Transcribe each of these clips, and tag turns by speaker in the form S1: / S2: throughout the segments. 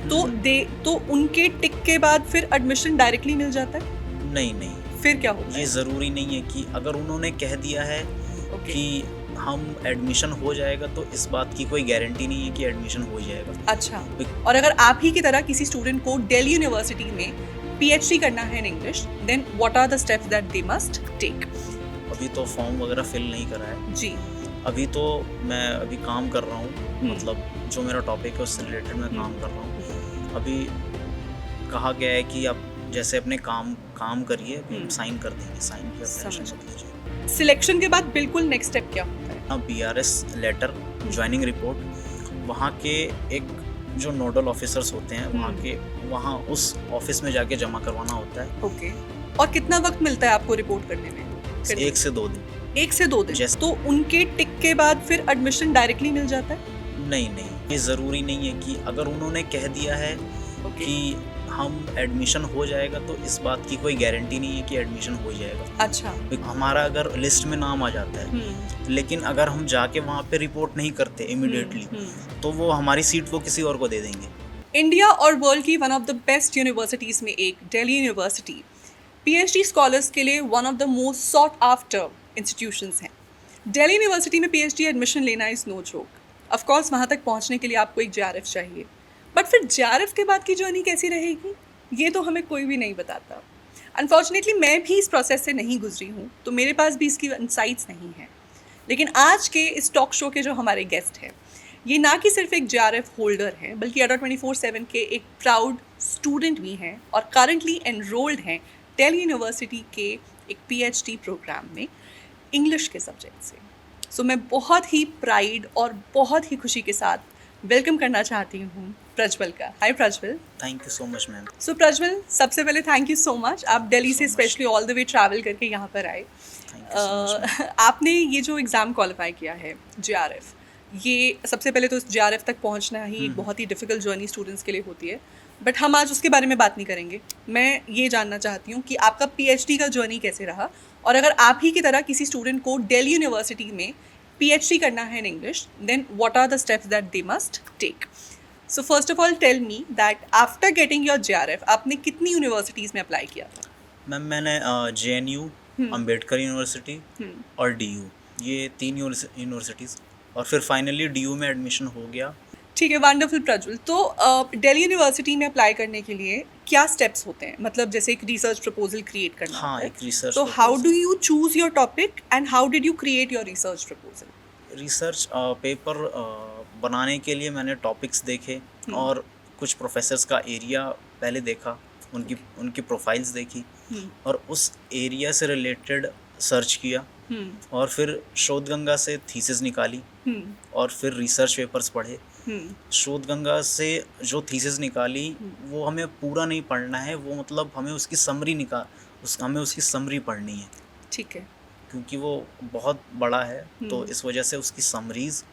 S1: तो उनके टिक के बाद फिर एडमिशन डायरेक्टली मिल जाता है?
S2: नहीं,
S1: फिर क्या होता
S2: ये
S1: है?
S2: ज़रूरी नहीं है कि अगर उन्होंने कह दिया है
S1: ओके।
S2: कि हम एडमिशन हो जाएगा, तो इस बात की कोई गारंटी नहीं है कि एडमिशन हो जाएगा।
S1: अच्छा।
S2: बिक-
S1: और अगर आप ही की तरह किसी स्टूडेंट को दिल्ली यूनिवर्सिटी में पीएचडी करना है in English, then what are the steps that they must take?
S2: अभी तो फॉर्म वगैरह फिल नहीं करा है।
S1: जी।
S2: अभी तो मैं अभी काम कर रहा हूँ,
S1: हम्म।
S2: मतलब जो मेरा टॉपिक है उससे रिलेटेड मैं काम कर रहा हूँ। अभी कहा गया है कि आप जैसे अपने काम करिए, अभी हम साइन कर देंगे, साइन की आप टेंशन
S1: समझ
S2: मत लीजिए।
S1: सिलेक्शन के बाद बिल्कुल नेक्स्ट स्टेप क्या होता है?
S2: हाँ, BRS लेटर, ज्वाइनिंग रिपोर्ट, वहाँ के एक जो नोडल ऑफिसर्स होते हैं वहाँ उस ऑफिस में जाके जमा करवाना होता है।
S1: ओके। और कितना वक्त मिलता है आपको रिपोर्ट करने में?
S2: 1 से 2 दिन।
S1: 1 से 2 दिन।
S2: जैसे-
S1: तो उनके टिक के बाद फिर एडमिशन डायरेक्टली मिल जाता है?
S2: नहीं, ये ज़रूरी नहीं है कि अगर उन्होंने कह दिया है
S1: ओके।
S2: कि हम एडमिशन हो जाएगा, तो इस बात की कोई गारंटी नहीं है कि एडमिशन हो जाएगा।
S1: अच्छा।
S2: हमारा अगर लिस्ट में नाम आ जाता है, लेकिन अगर हम जाके वहाँ पे रिपोर्ट नहीं करते इमिडिएटली, तो वो हमारी सीट वो किसी और को दे देंगे।
S1: इंडिया और वर्ल्ड की one of the best universities में एक दिल्ली यूनिवर्सिटी पीएचडी स्कॉलर्स के लिए one of the most sought after institutions हैं। दिल्ली यूनिवर्सिटी में पीएचडी एडमिशन लेना is no joke. Of course वहाँ तक पहुँचने के लिए आपको एक जेआरएफ चाहिए, बट फिर जेआरएफ के बाद की जर्नी कैसी रहेगी, ये तो हमें कोई भी नहीं बताता। अनफॉर्चुनेटली मैं भी इस प्रोसेस से नहीं गुजरी हूँ, तो मेरे पास भी इसकी इंसाइट्स नहीं हैं। लेकिन आज के इस टॉक शो के जो हमारे गेस्ट हैं, ये ना कि सिर्फ एक जेआरएफ होल्डर हैं, बल्कि अडा 24/7 के एक प्राउड स्टूडेंट भी हैं और करंटली एनरोल्ड हैं दिल्ली यूनिवर्सिटी के एक पीएचडी प्रोग्राम में इंग्लिश के सब्जेक्ट से। सो मैं बहुत ही प्राइड और बहुत ही खुशी के साथ वेलकम करना चाहती हूँ प्रज्वल का। Hi Prajwal.
S2: Thank you so much ma'am.
S1: So Prajwal, सबसे पहले थैंक यू सो मच, आप दिल्ली से
S2: so much.
S1: Specially all the way travel करके यहाँ पर आए।
S2: Thank you so much.
S1: आपने ये जो एग्ज़ाम क्वालिफाई किया है जेआरएफ, ये सबसे पहले तो जेआरएफ तक पहुंचना ही एक बहुत ही डिफ़िकल्ट जर्नी स्टूडेंट्स के लिए होती है, बट हम आज उसके बारे में बात नहीं करेंगे। मैं ये जानना चाहती हूँ कि आपका पीएचडी का जर्नी कैसे रहा, और अगर आप ही की तरह किसी स्टूडेंट को दिल्ली यूनिवर्सिटी में पीएचडी करना है in English, then what are the steps that they must take? So first of all tell me that after getting your JRF आपने कितनी यूनिवर्सिटीज़ में अप्लाई किया था?
S2: मैम मैंने JNU, अम्बेडकर यूनिवर्सिटी और DU, ये 3 यूनिवर्सिटीज़, और फिर फाइनली DU में एडमिशन हो गया।
S1: ठीक है, वंडरफुल प्रज्वल। तो दिल्ली यूनिवर्सिटी में अप्लाई करने के लिए क्या स्टेप्स होते हैं? मतलब जैसे एक रिसर्च प्रपोजल क्रिएट करना
S2: हाँ,
S1: होता है।
S2: एक रिसर्च
S1: तो how do you choose your topic and how did you create your research proposal?
S2: Research paper बनाने के लिए मैंने टॉपिक्स देखे और कुछ प्रोफेसर्स का एरिया पहले देखा, उनकी प्रोफाइल्स देखी और उस एरिया से रिलेटेड सर्च किया, और फिर शोधगंगा से थीसिस निकाली और फिर रिसर्च पेपर्स पढ़े। शोधगंगा से जो थीसिस निकाली वो हमें पूरा नहीं पढ़ना है, वो मतलब हमें उसकी समरी पढ़नी है,
S1: ठीक है।
S2: क्योंकि वो बहुत बड़ा है, तो इस वजह से उसकी समरीज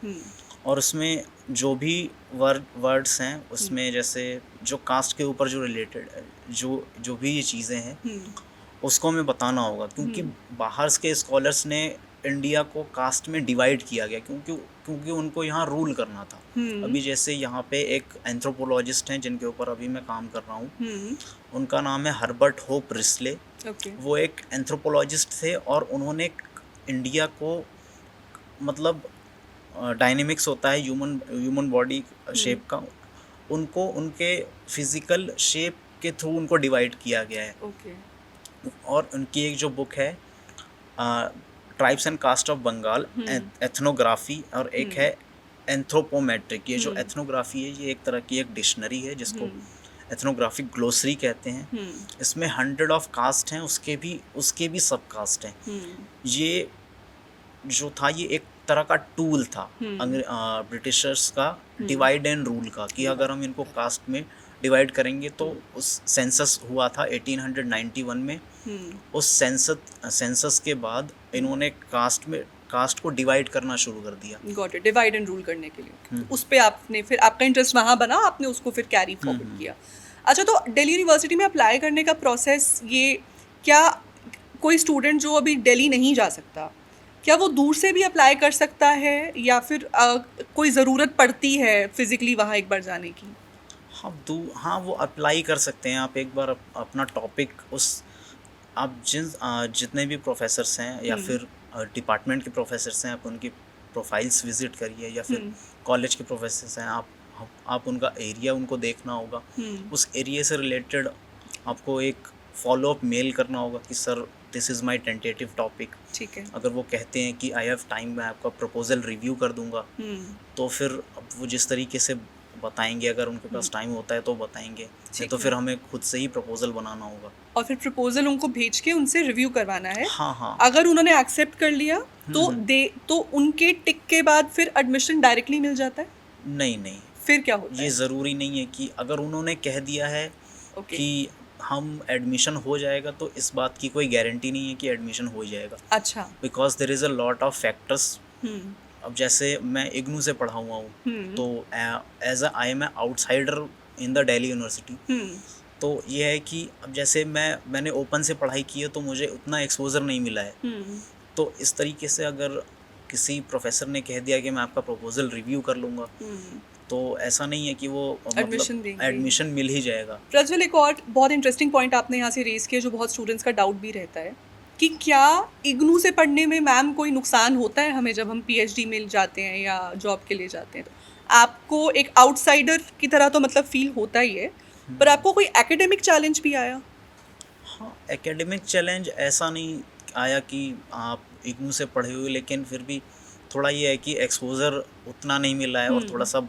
S2: और उसमें जो भी वर्ड्स हैं उसमें, जैसे जो कास्ट के ऊपर जो रिलेटेड जो भी ये चीज़ें हैं उसको हमें बताना होगा, क्योंकि बाहर के स्कॉलर्स ने इंडिया को कास्ट में डिवाइड किया गया, क्योंकि उनको यहाँ रूल करना था। अभी जैसे यहाँ पे एक एंथ्रोपोलॉजिस्ट हैं जिनके ऊपर अभी मैं काम कर रहा हूँ, उनका नाम है हर्बर्ट होप रिस्ले। वो एक एंथ्रोपोलॉजिस्ट थे और उन्होंने इंडिया को, मतलब डायनेमिक्स होता है ह्यूमन बॉडी शेप का, उनको उनके फिजिकल शेप के थ्रू उनको डिवाइड किया गया है। और उनकी एक जो बुक है tribes and caste of Bengal, ethnography, और एक है एंथ्रोपोमेट्रिक। ये जो एथनोग्राफी है ये एक तरह की एक डिक्शनरी है जिसको एथनोग्राफिक ग्लोसरी कहते हैं। इसमें 100 ऑफ कास्ट हैं, उसके भी सब कास्ट हैं। ये जो था ये एक तरह का टूल था ब्रिटिशर्स का डिवाइड एंड रूल का, कि अगर हम इनको कास्ट में डिवाइड करेंगे तो उस सेंसस हुआ था 1891 में। उस सेंसस के बाद इन्होंने कास्ट को डिवाइड करना शुरू कर दिया।
S1: Got it, divide and rule करने के लिए उस पे आपने फिर आपका इंटरेस्ट वहाँ बना, आपने उसको फिर कैरी फॉरवर्ड किया। अच्छा, तो दिल्ली यूनिवर्सिटी में अप्लाई करने का प्रोसेस, ये क्या कोई स्टूडेंट जो अभी दिल्ली नहीं जा सकता, क्या वो दूर से भी अप्लाई कर सकता है, या फिर कोई ज़रूरत पड़ती है फिज़िकली वहाँ एक बार जाने की?
S2: हाँ वो अप्लाई कर सकते हैं आप एक बार अपना टॉपिक उस आप जितने भी प्रोफेसर्स हैं या फिर डिपार्टमेंट के प्रोफेसर्स हैं आप उनकी प्रोफाइल्स विजिट करिए या फिर कॉलेज के प्रोफेसर्स हैं आप उनका एरिया उनको देखना होगा, उस एरिया से रिलेटेड आपको एक फॉलो अप मेल करना होगा कि sir this is my tentative topic.
S1: ठीक है।
S2: अगर वो कहते हैं कि आई हैव टाइम, मैं आपका प्रपोजल रिव्यू कर दूंगा, तो फिर अब वो जिस तरीके से बताएंगे, अगर उनके पास टाइम होता है तो बताएंगे, नहीं तो फिर हमें खुद से ही प्रपोजल बनाना होगा।
S1: और फिर प्रपोजल उनको भेज के उनसे रिव्यू करवाना है।
S2: हाँ हाँ।
S1: अगर उन्होंने एक्सेप्ट कर लिया तो उनके टिक के बाद फिर एडमिशन डायरेक्टली मिल जाता है?
S2: नहीं,
S1: फिर क्या होता है?
S2: ये ज़रूरी नहीं है कि अगर उन्होंने कह दिया है कि हम एडमिशन हो जाएगा तो इस बात की कोई गारंटी नहीं है कि एडमिशन हो जाएगा।
S1: अच्छा।
S2: Because there is a lot of factors. अब जैसे मैं इग्नू से पढ़ा हुआ हूँ, तो as I am outsider in the Delhi University, तो ये है कि अब जैसे मैंने ओपन से पढ़ाई की है तो मुझे उतना एक्सपोजर नहीं मिला है। तो इस तरीके से अगर किसी प्रोफेसर ने कह दिया कि मैं आपका प्रपोजल रिव्यू कर लूँगा, तो ऐसा नहीं है कि वो एडमिशन मिल ही जाएगा।
S1: प्रज्वल, एक और बहुत इंटरेस्टिंग पॉइंट आपने यहाँ से रेज किया जो बहुत स्टूडेंट्स का डाउट भी रहता है कि क्या इग्नू से पढ़ने में मैम कोई नुकसान होता है हमें जब हम पीएचडी में जाते हैं या जॉब के लिए जाते हैं? तो आपको एक आउटसाइडर की तरह तो मतलब फील होता ही है, पर आपको कोई एकेडमिक चैलेंज भी आया?
S2: हाँ, एकेडमिक चैलेंज ऐसा नहीं आया कि आप इग्नू से पढ़े हुए, लेकिन फिर भी थोड़ा ये है कि एक्सपोजर उतना नहीं मिला है और थोड़ा सा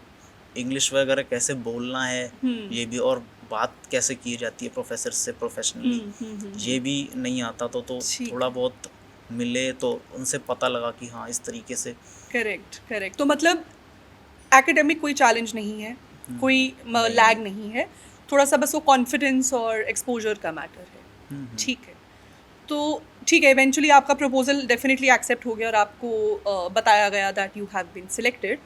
S2: इंग्लिश वगैरह कैसे बोलना है ये भी, और बात कैसे की जाती है प्रोफेसर से प्रोफेशनली ये भी नहीं आता। तो थोड़ा बहुत मिले तो उनसे पता लगा कि हाँ इस तरीके से।
S1: करेक्ट। तो मतलब एकेडमिक कोई चैलेंज नहीं है, कोई लैग नहीं है, थोड़ा सा बस वो कॉन्फिडेंस और एक्सपोजर का मैटर है। ठीक है, तो ठीक है, इवेंचुअली आपका प्रपोजल डेफिनेटली एक्सेप्ट हो गया और आपको बताया गया that you have been selected.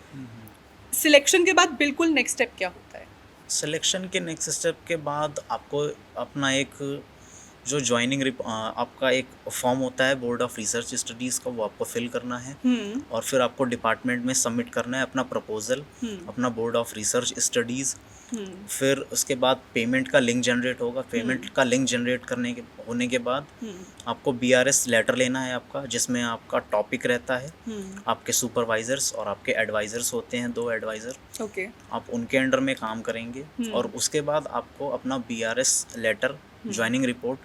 S1: Selection के बाद बिल्कुल नेक्स्ट स्टेप क्या होता है?
S2: सिलेक्शन के नेक्स्ट स्टेप के बाद आपको अपना एक जो ज्वाइनिंग आपका एक फॉर्म होता है बोर्ड ऑफ रिसर्च स्टडीज़ का, वो आपको फिल करना है और फिर आपको डिपार्टमेंट में सबमिट करना है अपना प्रपोजल, अपना बोर्ड ऑफ रिसर्च स्टडीज़। फिर उसके बाद पेमेंट का लिंक जनरेट होगा। पेमेंट का लिंक जनरेट होने के बाद आपको BRS लेटर लेना है आपका, जिसमें आपका टॉपिक रहता है, आपके सुपरवाइजर्स और आपके एडवाइजर्स होते हैं, 2 एडवाइज़र।
S1: ओके।
S2: आप उनके अंडर में काम करेंगे और उसके बाद आपको अपना BRS लेटर, ज्वाइनिंग रिपोर्ट,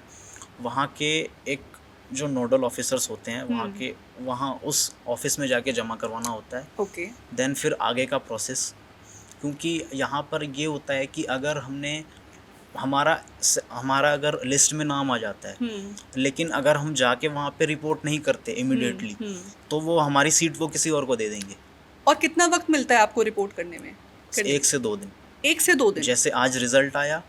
S2: वहाँ के एक जो नोडल ऑफिसर्स होते हैं वहाँ उस ऑफिस में जाके जमा करवाना होता है।
S1: ओके।
S2: देन फिर आगे का प्रोसेस, क्योंकि यहाँ पर ये होता है कि अगर हमारा अगर लिस्ट में नाम आ जाता है, लेकिन अगर हम जाके वहाँ पे रिपोर्ट नहीं करते इमिडिएटली, तो वो हमारी सीट वो किसी और को दे देंगे।
S1: और कितना वक्त मिलता है आपको रिपोर्ट करने में?
S2: 1 से 2 दिन।
S1: 1 से 2 दिन?
S2: जैसे आज रिजल्ट आया,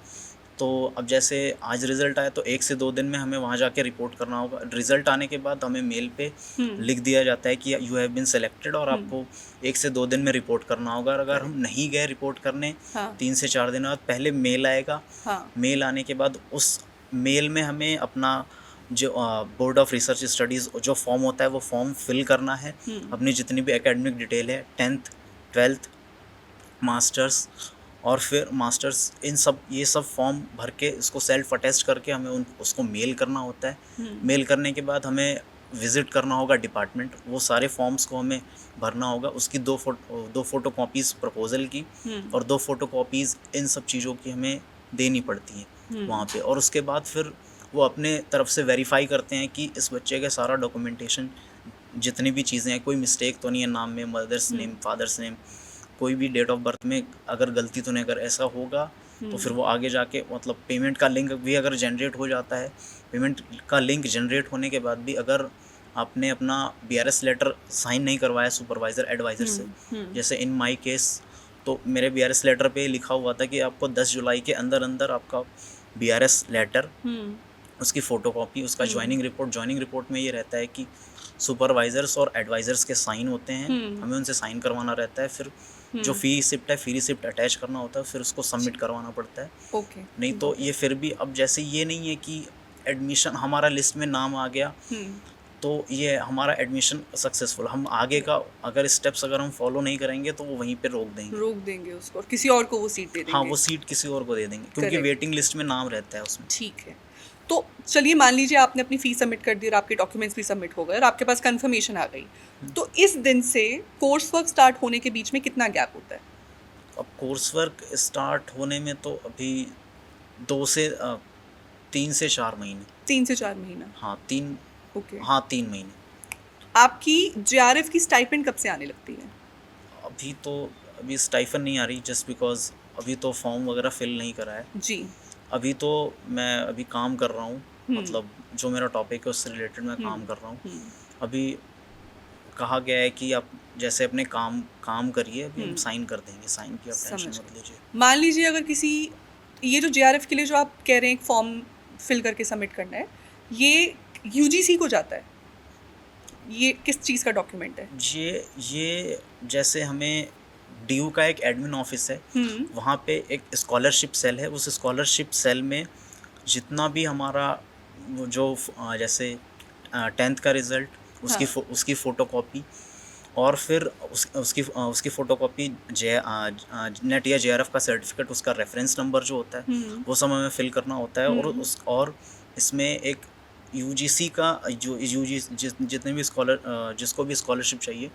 S2: तो अब जैसे आज रिजल्ट आया तो 1 से 2 दिन में हमें वहाँ जाके रिपोर्ट करना होगा। रिजल्ट आने के बाद हमें मेल पे लिख दिया जाता है कि यू हैव बीन सेलेक्टेड और आपको 1 से 2 दिन में रिपोर्ट करना होगा। और अगर हम नहीं गए रिपोर्ट करने, 3 से 4 दिन बाद पहले मेल आएगा। मेल आने के बाद उस मेल में हमें अपना जो बोर्ड ऑफ रिसर्च स्टडीज़ जो फॉर्म होता है वो फॉर्म फिल करना है। अपनी जितनी भी एकेडमिक डिटेल है, 10th 12th मास्टर्स और फिर मास्टर्स, ये सब फॉर्म भर के इसको सेल्फ अटेस्ट करके हमें उसको मेल करना होता है। मेल करने के बाद हमें विज़िट करना होगा डिपार्टमेंट, वो सारे फॉर्म्स को हमें भरना होगा। उसकी 2 फोटोकॉपीज़ प्रपोजल की और 2 फोटोकॉपीज़ इन सब चीज़ों की हमें देनी पड़ती हैं वहाँ पे। और उसके बाद फिर वो अपने तरफ से वेरीफाई करते हैं कि इस बच्चे का सारा डॉक्यूमेंटेशन, जितनी भी चीज़ें हैं, कोई मिस्टेक तो नहीं है नाम में, मदर्स नेम, फादर्स नेम, कोई भी डेट ऑफ बर्थ में अगर गलती तो नहीं, अगर ऐसा होगा तो फिर वो आगे जाके मतलब पेमेंट का लिंक भी अगर जनरेट हो जाता है, पेमेंट का लिंक जनरेट होने के बाद भी अगर आपने अपना BRS लेटर साइन नहीं करवाया सुपरवाइज़र एडवाइज़र से, जैसे इन माय केस, तो मेरे BRS लेटर पे लिखा हुआ था कि आपको 10 जुलाई के अंदर आपका BRS लेटर, उसकी फ़ोटोकॉपी, उसका ज्वाइनिंग रिपोर्ट में ये रहता है कि सुपरवाइज़र्स और एडवाइज़र्स के साइन होते हैं, हमें उनसे साइन करवाना रहता है। फिर जो फी रिसिप्ट अटैच करना होता है, फिर उसको सबमिट करवाना पड़ता है।
S1: ओके।
S2: नहीं तो ये फिर भी, अब जैसे ये नहीं है कि एडमिशन हमारा लिस्ट में नाम आ गया तो ये हमारा एडमिशन सक्सेसफुल, हम आगे का अगर स्टेप्स अगर हम फॉलो नहीं करेंगे तो वो वहीं पे
S1: रोक देंगे उसको और किसी और को वो सीट दे
S2: हाँ,
S1: देंगे।
S2: वो सीट किसी और को दे देंगे क्योंकि
S1: Correct.
S2: वेटिंग लिस्ट में नाम रहता है उसमें।
S1: ठीक है। तो चलिए मान लीजिए आपने अपनी फ़ीस सबमिट कर दी और आपके डॉक्यूमेंट्स भी सबमिट हो गए और आपके पास कंफर्मेशन आ गई, तो इस दिन से कोर्स वर्क स्टार्ट होने के बीच में कितना गैप होता है?
S2: अब कोर्स वर्क स्टार्ट होने में तो अभी 2 से 3 से 4 महीने।
S1: 3 से 4 महीना।
S2: हाँ 3
S1: ओके।
S2: हाँ 3 महीने।
S1: आपकी जेआरएफ की स्टाइपेंड कब से आने लगती है?
S2: अभी तो अभी स्टाइफन नहीं आ रही जस्ट बिकॉज अभी तो फॉर्म वगैरह फिल नहीं करा है।
S1: जी।
S2: अभी तो मैं अभी काम कर रहा हूँ,
S1: हम्म।
S2: मतलब जो मेरा टॉपिक है उससे रिलेटेड मैं काम कर रहा हूँ।
S1: हम्म।
S2: अभी कहा गया है कि आप जैसे अपने काम करिए, अभी हम साइन कर देंगे, साइन की आप टेंशन
S1: समझ
S2: मत
S1: गई।
S2: लीजिए।
S1: मान लीजिए अगर किसी ये जो जेआरएफ के लिए जो आप कह रहे हैं एक फॉर्म फिल करके सबमिट करना है, ये यूजीसी को जाता है? ये किस चीज़ का डॉक्यूमेंट है?
S2: ये जैसे हमें डीयू का एक एडमिन ऑफिस है, वहाँ पे एक स्कॉलरशिप सेल है, उस स्कॉलरशिप सेल में जितना भी हमारा वो जो जैसे 10th का रिज़ल्ट उसकी
S1: हाँ।
S2: उसकी फ़ोटोकॉपी और फिर उसकी फ़ोटोकॉपी नेट या जेआरएफ का सर्टिफिकेट, उसका रेफरेंस नंबर जो होता है वो सब हमें फिल करना होता है। और इसमें एक यूजीसी का जो जितने भी जिसको भी स्कॉलरशिप चाहिए,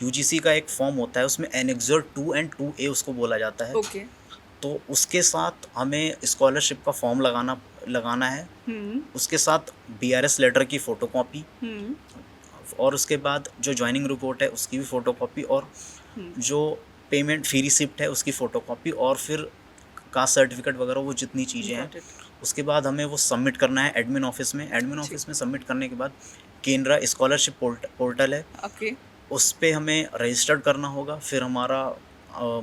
S2: यूजीसी का एक फॉर्म होता है, उसमें एनेक्सर 2 एंड 2A उसको बोला जाता है।
S1: ओके।
S2: तो उसके साथ हमें स्कॉलरशिप का फॉर्म लगाना है, उसके साथ बीआरएस लेटर की फ़ोटोकॉपी और उसके बाद जो ज्वाइनिंग रिपोर्ट है उसकी भी फ़ोटोकॉपी और जो पेमेंट फ़ी रिसिप्ट है उसकी फ़ोटोकॉपी और फिर कास्ट सर्टिफिकेट वगैरह वो जितनी चीज़ें हैं, उसके बाद हमें वो सबमिट करना है एडमिन ऑफिस में। एडमिन ऑफिस में सबमिट करने के बाद केंद्रा स्कॉलरशिप पोर्टल है,
S1: ओके।
S2: उस पर हमें रजिस्टर्ड करना होगा, फिर हमारा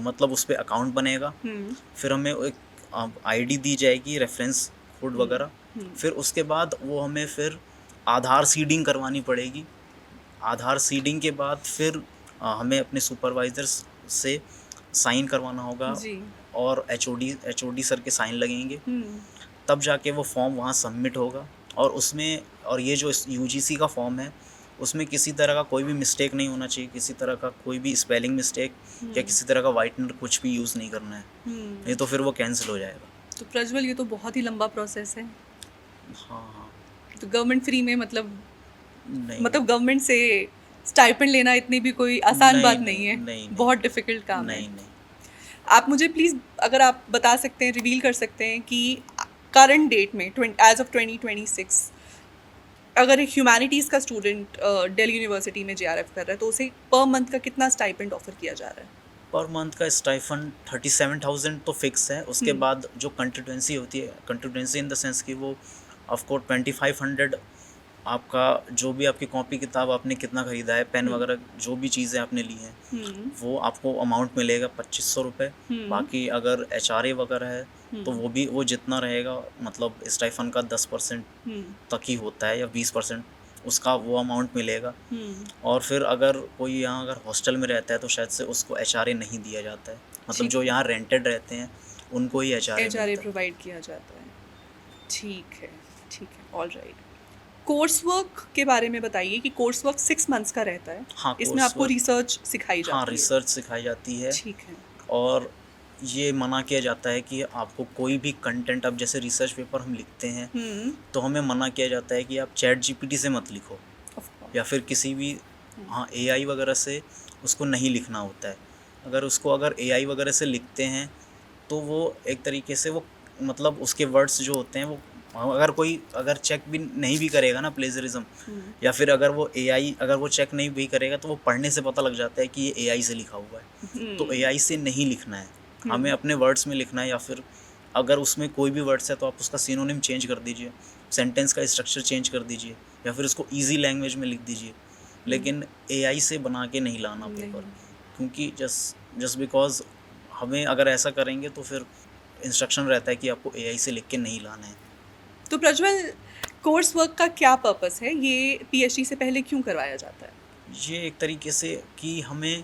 S2: मतलब उस पर अकाउंट बनेगा, फिर हमें एक आईडी दी जाएगी, रेफरेंस कोड वगैरह, फिर उसके बाद वो हमें फिर आधार सीडिंग करवानी पड़ेगी। आधार सीडिंग के बाद फिर हमें अपने सुपरवाइजर्स से साइन करवाना होगा
S1: जी।
S2: और एचओडी सर के साइन लगेंगे, तब जाके वो फॉर्म वहाँ सबमिट होगा। और ये जो यूजीसी का फॉर्म है उसमें किसी तरह का कोई भी मिस्टेक नहीं होना चाहिए, किसी तरह का कोई भी स्पेलिंग मिस्टेक या किसी तरह का वाइटनर कुछ भी यूज़ नहीं करना है, नहीं तो फिर वो कैंसिल हो जाएगा।
S1: तो प्रज्वल ये तो बहुत ही लंबा प्रोसेस है।
S2: हाँ।
S1: तो गवर्नमेंट फ्री में मतलब
S2: नहीं,
S1: गवर्नमेंट से स्टाइपेंड लेना इतनी भी कोई आसान बात नहीं है,
S2: नहीं,
S1: बहुत डिफिकल्ट काम है।
S2: नहीं।
S1: आप मुझे प्लीज़ अगर आप बता सकते हैं, रिवील कर सकते हैं कि करंट डेट में एज ऑफ 2026 अगर एक ह्यूमैनिटीज़ का स्टूडेंट दिल्ली यूनिवर्सिटी में जेआरएफ कर रहा है तो उसे पर मंथ का कितना स्टाइपेंड ऑफर किया जा रहा है?
S2: पर मंथ का स्टाइफंड 37,000 तो फिक्स है। उसके बाद जो कंटिट्यूंसी होती है, कंटिट्यूंसी इन द सेंस कि वो ऑफकोर्स 2500 आपका जो भी आपकी कॉपी किताब आपने कितना ख़रीदा है, पेन वगैरह जो भी चीज़ें आपने ली हैं वो आपको अमाउंट मिलेगा 2500 रुपये। बाकी अगर एचआरए वगैरह है तो वो जितना रहेगा, मतलब स्टाइफन का 10% तक ही होता है या 20%, उसका वो अमाउंट मिलेगा। और फिर अगर कोई यहाँ अगर हॉस्टल में रहता है तो शायद से उसको एचआरए नहीं दिया जाता है, मतलब जो यहाँ रेंटेड रहते हैं उनको ही एचआरए
S1: प्रोवाइड किया जाता है। ठीक है, ऑल राइट। कोर्स वर्क के बारे में बताइए कि कोर्स वर्क 6 मंथ्स का रहता है।
S2: हाँ,
S1: इसमें आपको रिसर्च सिखाई जाती है।
S2: हाँ, रिसर्च सिखाई जाती है।
S1: ठीक है।
S2: और ये मना किया जाता है कि आपको कोई भी कंटेंट, अब जैसे रिसर्च पेपर हम लिखते हैं तो हमें मना किया जाता है कि आप चैट जीपीटी से मत लिखो या फिर किसी भी एआई वगैरह से उसको नहीं लिखना होता है। अगर एआई वगैरह से लिखते हैं तो वो एक तरीके से वो मतलब उसके वर्ड्स जो होते हैं वो अगर चेक भी नहीं भी करेगा ना प्लेजरिज्म, या फिर अगर वो चेक नहीं भी करेगा तो वो पढ़ने से पता लग जाता है कि ये एआई से लिखा हुआ है। तो एआई से नहीं लिखना है, हमें अपने वर्ड्स में लिखना है, या फिर अगर उसमें कोई भी वर्ड्स है तो आप उसका सिनोनिम चेंज कर दीजिए, सेंटेंस का स्ट्रक्चर चेंज कर दीजिए, या फिर उसको ईजी लैंग्वेज में लिख दीजिए, लेकिन एआई से बना के नहीं लाना पेपर, क्योंकि जस्ट बिकॉज हमें अगर ऐसा करेंगे तो फिर इंस्ट्रक्शन रहता है कि आपको एआई से लिख के नहीं लाना है।
S1: तो प्रज्वल, कोर्स वर्क का क्या पर्पस है? ये पीएचडी से पहले क्यों करवाया जाता है?
S2: ये एक तरीके से कि हमें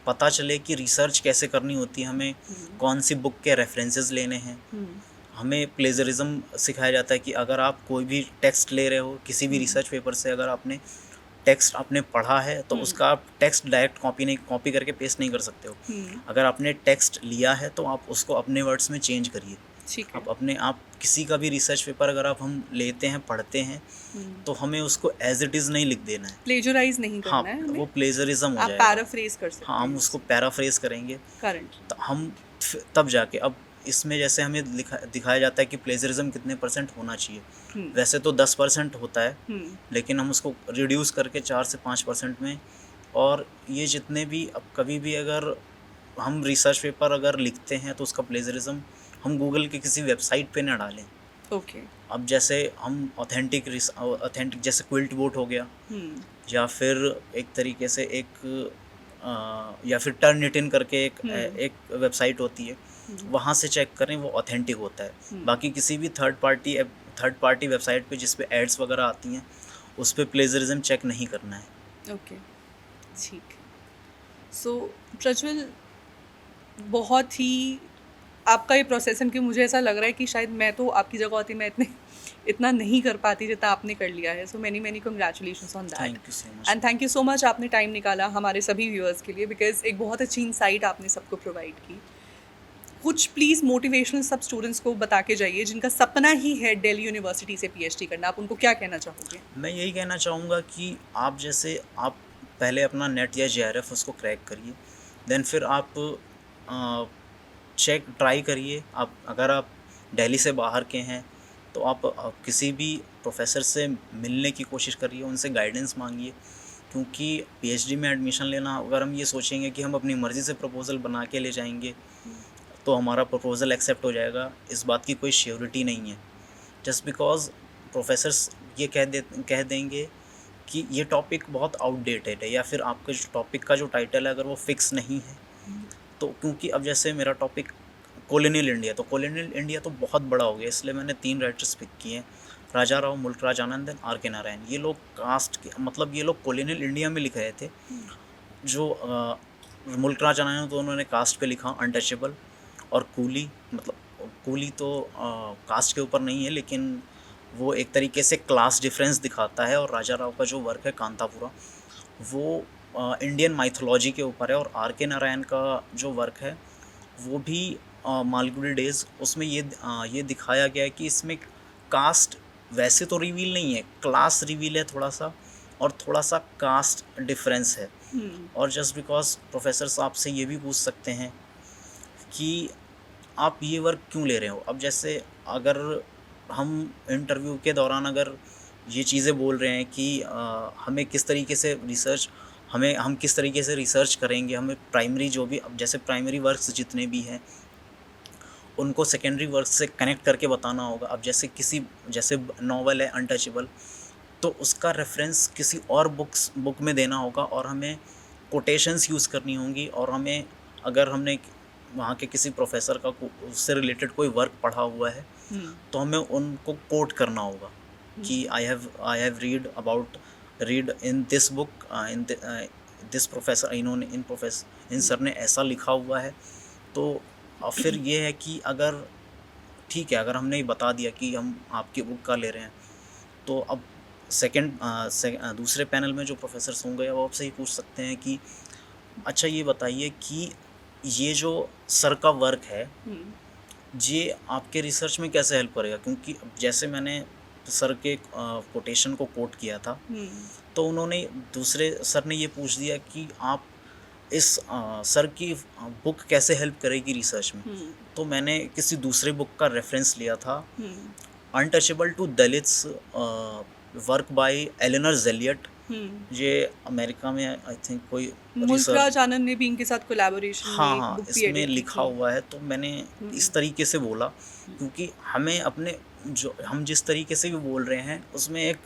S2: पता चले कि रिसर्च कैसे करनी होती है, हमें कौन सी बुक के रेफरेंसेस लेने हैं, हमें प्लेजरिज्म सिखाया जाता है कि अगर आप कोई भी टेक्स्ट ले रहे हो किसी भी रिसर्च पेपर से, अगर आपने टेक्स्ट आपने पढ़ा है तो उसका आप टेक्स्ट डायरेक्ट कॉपी करके पेस्ट नहीं कर सकते हो। अगर आपने टेक्स्ट लिया है तो आप उसको अपने वर्ड्स में चेंज करिए।
S1: ठीक है।
S2: आप किसी का भी रिसर्च पेपर अगर हम लेते हैं, पढ़ते हैं, तो हमें उसको एज इट इज़ नहीं लिख देना है,
S1: प्लेजराइज नहीं करना
S2: हाँ,
S1: है हमें।
S2: वो प्लेजरिज्म हो
S1: आप
S2: जाएगा।
S1: पैराफ्रेज कर सकते
S2: हाँ, हम
S1: हैं
S2: उसको पैराफ्रेज करेंगे,
S1: करेंट।
S2: तो हम तब जाके अब इसमें जैसे हमें दिखाया जाता है कि प्लेजरिज्म कितने % होना चाहिए। वैसे तो 10% होता है, लेकिन हम उसको रिड्यूस करके 4 से 5% में। और ये जितने भी अब कभी भी अगर हम रिसर्च पेपर अगर लिखते हैं तो उसका प्लेजरिज्म हम गूगल के किसी वेबसाइट पे ना डालें।
S1: ओके।
S2: अब जैसे हम ऑथेंटिक जैसे क्विल्ट बोट हो गया, या फिर एक तरीके से या फिर टर्निटिन करके एक वेबसाइट होती है, वहाँ से चेक करें, वो ऑथेंटिक होता है। बाकी किसी भी थर्ड पार्टी वेबसाइट पे जिस पे एड्स वगैरह आती हैं उस पे प्लेजरिज्म चेक नहीं करना है।
S1: ओके, ठीक। सो प्रज्वल, बहुत ही आपका ये प्रोसेस है कि मुझे ऐसा लग रहा है कि शायद मैं तो आपकी जगह होती मैं इतना नहीं कर पाती जितना आपने कर लिया है। So many congratulations on that.
S2: Thank you so much.
S1: And thank you so much, आपने टाइम निकाला हमारे सभी व्यूअर्स के लिए, बिकॉज एक बहुत अच्छी इंसाइट आपने सबको प्रोवाइड की। कुछ प्लीज़ मोटिवेशनल सब स्टूडेंट्स को बता के जाइए जिनका सपना ही है दिल्ली यूनिवर्सिटी से PhD करना, आप उनको क्या कहना चाहोगे?
S2: मैं यही कहना चाहूँगा कि आप पहले अपना नेट या JRF उसको क्रैक करिए, देन फिर आप ट्राई करिए। अगर आप दिल्ली से बाहर के हैं तो आप किसी भी प्रोफेसर से मिलने की कोशिश करिए, उनसे गाइडेंस मांगिए, क्योंकि PhD में एडमिशन लेना, अगर हम ये सोचेंगे कि हम अपनी मर्ज़ी से प्रपोज़ल बना के ले जाएंगे तो हमारा प्रपोज़ल एक्सेप्ट हो जाएगा, इस बात की कोई श्योरिटी नहीं है। जस्ट बिकॉज प्रोफेसर्स ये कह देंगे कि ये टॉपिक बहुत आउटडेटेड है, या फिर आपके जो टॉपिक का जो टाइटल है अगर वो फिक्स नहीं है, तो क्योंकि अब जैसे मेरा टॉपिक कॉलोनियल इंडिया, तो कॉलोनियल इंडिया तो बहुत बड़ा हो गया, इसलिए मैंने 3 राइटर्स पिक किए हैं, राजा राव, मुल्कराज आनंद, R.K. नारायण। ये लोग कास्ट के, मतलब ये लोग कॉलोनियल इंडिया में लिख रहे थे। जो मुल्कराज आनंद तो उन्होंने कास्ट पे लिखा, अनटचेबल, और कूली, मतलब कूली तो कास्ट के ऊपर नहीं है, लेकिन वो एक तरीके से क्लास डिफरेंस दिखाता है। और राजा राव का जो वर्क है कांतापुरा, वो इंडियन माइथोलॉजी के ऊपर है। और R.K. नारायण का जो वर्क है वो भी मालगुडी डेज, उसमें ये दिखाया गया है कि इसमें कास्ट वैसे तो रिवील नहीं है, क्लास रिवील है थोड़ा सा, और थोड़ा सा कास्ट डिफरेंस है। और जस्ट बिकॉज प्रोफेसर्स आपसे ये भी पूछ सकते हैं कि आप ये वर्क क्यों ले रहे हो। अब जैसे अगर हम इंटरव्यू के दौरान अगर ये चीज़ें बोल रहे हैं कि हमें किस तरीके से हम किस तरीके से रिसर्च करेंगे, हमें प्राइमरी जो भी, अब जैसे प्राइमरी वर्क्स जितने भी हैं उनको सेकेंडरी वर्क से कनेक्ट करके बताना होगा। अब जैसे नॉवल है अनटचेबल, तो उसका रेफरेंस किसी और बुक में देना होगा, और हमें कोटेशंस यूज़ करनी होंगी, और अगर हमने वहाँ के किसी प्रोफेसर का उससे रिलेटेड कोई वर्क पढ़ा हुआ है तो हमें उनको कोट करना होगा कि I have read in this book, this professor, in sir ने ऐसा लिखा हुआ है। तो फिर ये है कि अगर ठीक है, अगर हमने बता दिया कि हम आपकी बुक का ले रहे हैं, तो अब दूसरे पैनल में जो प्रोफेसर्स होंगे वो आपसे ही पूछ सकते हैं कि अच्छा ये बताइए कि ये जो सर का वर्क है ये आपके रिसर्च में कैसे हेल्प करेगा। क्योंकि जैसे मैंने सर के कोटेशन को कोट किया था, तो दूसरे सर ने ये पूछ दिया कि आप इस सर की बुक कैसे हेल्प करेगी रिसर्च में। तो मैंने किसी दूसरे बुक का रेफरेंस लिया था, untouchable to Dalits, work by Eleanor Zelliot. ये अमेरिका में आई थिंक कोई
S1: मुल्कराज आनंद ने भी इनके साथ कोलैबोरेशन में
S2: हाँ इसमें लिखा हुआ है। तो मैंने इस तरीके से बोला, क्योंकि हमें हम जिस तरीके से भी बोल रहे हैं उसमें एक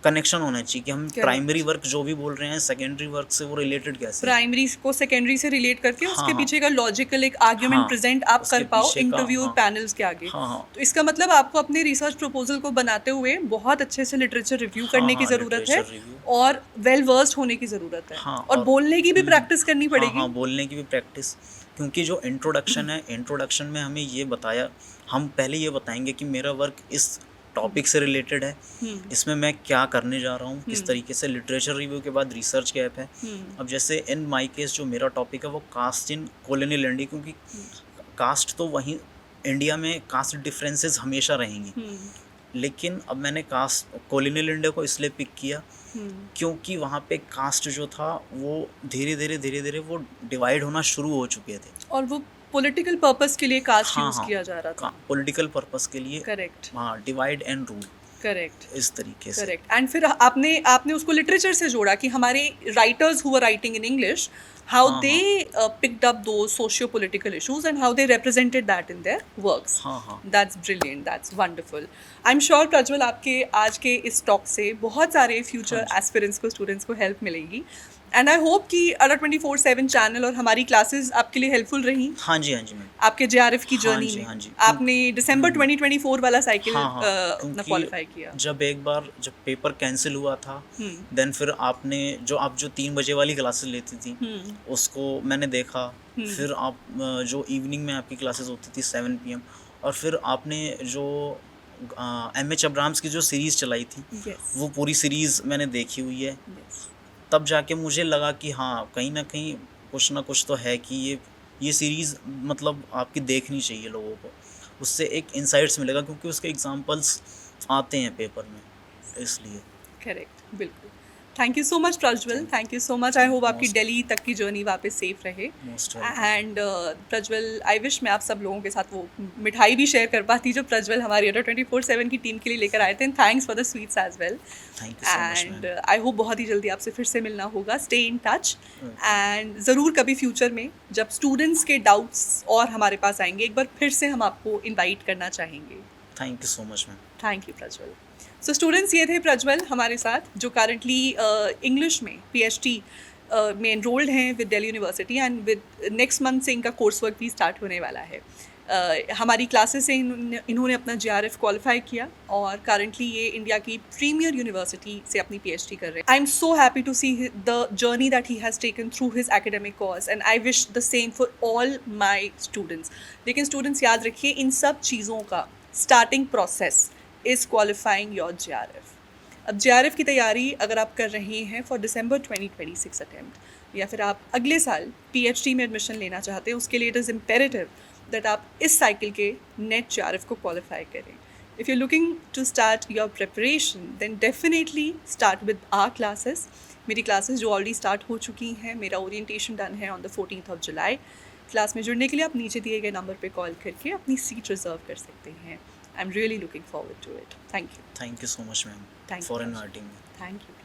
S2: कनेक्शन होना चाहिए कि हम प्राइमरी वर्क जो भी बोल रहे हैं सेकेंडरी वर्क से वो रिलेटेड कैसे,
S1: प्राइमरी को सेकेंडरी से रिलेट करके उसके पीछे का लॉजिकल एक आर्ग्यूमेंट प्रेजेंट आप कर पाओ इंटरव्यू पैनल्स के आगे। तो इसका मतलब आपको अपने रिसर्च प्रपोजल को बनाते हुए बहुत अच्छे से लिटरेचर रिव्यू करने की ज़रूरत है, और वेल वर्स्ड होने की ज़रूरत है, और बोलने की भी प्रैक्टिस करनी पड़ेगी।
S2: बोलने की भी प्रैक्टिस, क्योंकि जो इंट्रोडक्शन है, इंट्रोडक्शन में हमें हम पहले ये बताएंगे कि मेरा वर्क इस टॉपिक से रिलेटेड है, इसमें मैं क्या करने जा रहा हूँ, किस तरीके से लिटरेचर रिव्यू के बाद रिसर्च गैप है। अब जैसे इन माई केस जो मेरा टॉपिक है वो कास्ट इन कॉलोनियल इंडिया, क्योंकि कास्ट तो वहीं इंडिया में कास्ट डिफरेंसेस हमेशा रहेंगी, लेकिन अब मैंने कास्ट कॉलोनियल इंडिया को इसलिए पिक किया क्योंकि वहाँ पे कास्ट जो था वो धीरे धीरे वो डिवाइड होना शुरू हो चुके थे,
S1: और वो पॉलिटिकल पर्पस के लिए कास्ट
S2: हाँ,
S1: यूज
S2: हाँ,
S1: किया जा रहा था,
S2: पॉलिटिकल पर्पस के लिए।
S1: करेक्ट,
S2: हाँ, डिवाइड एंड रूल,
S1: करेक्ट,
S2: इस तरीके से।
S1: करेक्ट। एंड फिर आपने उसको लिटरेचर से जोड़ा कि हमारे writers who were writing in English, how
S2: हाँ,
S1: they picked up those socio-political issues and how they represented that in their works.
S2: हाँ।
S1: That's brilliant, that's wonderful. I'm sure Prajwal आपके आज के इस टॉक से बहुत सारे फ्यूचर एस्पिरेंट्स को, स्टूडेंट्स को हेल्प मिलेगी, एंड आई होप कि अडा 24/7 चैनल और हमारी क्लासेस आपके लिए हेल्पफुल रही।
S2: हाँ जी मैम।
S1: आपके JRF की जर्नी में
S2: हाँ जी।
S1: आपने दिसंबर 2024 वाला साइकिल
S2: क्योंकि
S1: क्वालिफाई किया।
S2: जब पेपर कैंसिल हुआ था, देन फिर आप जो 3 बजे वाली क्लासेस लेती थी उसको मैंने देखा, फिर आप जो इवनिंग में आपकी क्लासेस होती थी 7 PM, और फिर आपने जो MH अब्राहम्स की जो सीरीज़ चलाई थी, वो पूरी सीरीज़ मैंने देखी हुई है। तब जाके मुझे लगा कि हाँ, कहीं ना कहीं कुछ ना कुछ तो है कि ये सीरीज़ मतलब आपकी देखनी चाहिए लोगों को, उससे एक इंसाइट्स मिलेगा, क्योंकि उसके एग्जांपल्स आते हैं पेपर में, इसलिए।
S1: करेक्ट, बिल्कुल। Thank you so much Prajwal, thank you so much. I hope आपकी दिल्ली तक की जर्नी वापस सेफ रहे। एंड प्रज्वल, आई विश मैं आप सब लोगों के साथ वो मिठाई भी शेयर कर पाती जो प्रज्वल हमारी अडा 24/7 की टीम के लिए लेकर आए थे। Thanks for the sweets as well. And I hope बहुत ही जल्दी आपसे फिर से मिलना होगा। स्टे इन टच, एंड ज़रूर कभी फ्यूचर में जब स्टूडेंट्स के डाउट्स और हमारे पास आएंगे, एक बार फिर से हम आपको इन्वाइट करना चाहेंगे।
S2: Thank you so much ma'am.
S1: Thank you Prajwal. So students, ये थे प्रज्वल हमारे साथ, जो करंटली इंग्लिश में PhD में एनरोल्ड हैं with Delhi university, and with next month से इनका कोर्स वर्क भी स्टार्ट होने वाला है। हमारी क्लासेस से इन्होंने अपना JRF क्वालिफाई किया, और करंटली ये इंडिया की प्रीमियर यूनिवर्सिटी से अपनी PhD कर रहे हैं। I am so happy to see the journey that he has taken through his academic course, and I wish the same for all my students. लेकिन स्टूडेंट्स, याद रखिए, इन सब चीज़ों का starting process is qualifying your JRF। अब JRF की तैयारी अगर आप कर रहे हैं फॉर दिसंबर 2026 अटैम्प्ट, या फिर आप अगले साल PhD में एडमिशन लेना चाहते हैं, उसके लिए इट इज़ इम्पेरेटिव दैट आप इस साइकिल के नेट JRF को क्वालिफाई करें। If you looking to start your preparation, then definitely start with our classes. मेरी क्लासेस जो ऑलरेडी स्टार्ट हो चुकी हैं, मेरा ओरिएंटेशन डन है on the 14th July. Class में जुड़ने के लिए आप नीचे दिए गए नंबर पर कॉल करके अपनी सीट रिजर्व कर सकते हैं। I'm really looking forward to it. Thank you.
S2: Thank you so much, ma'am,
S1: Thank
S2: for
S1: you.
S2: inviting me.
S1: Thank you.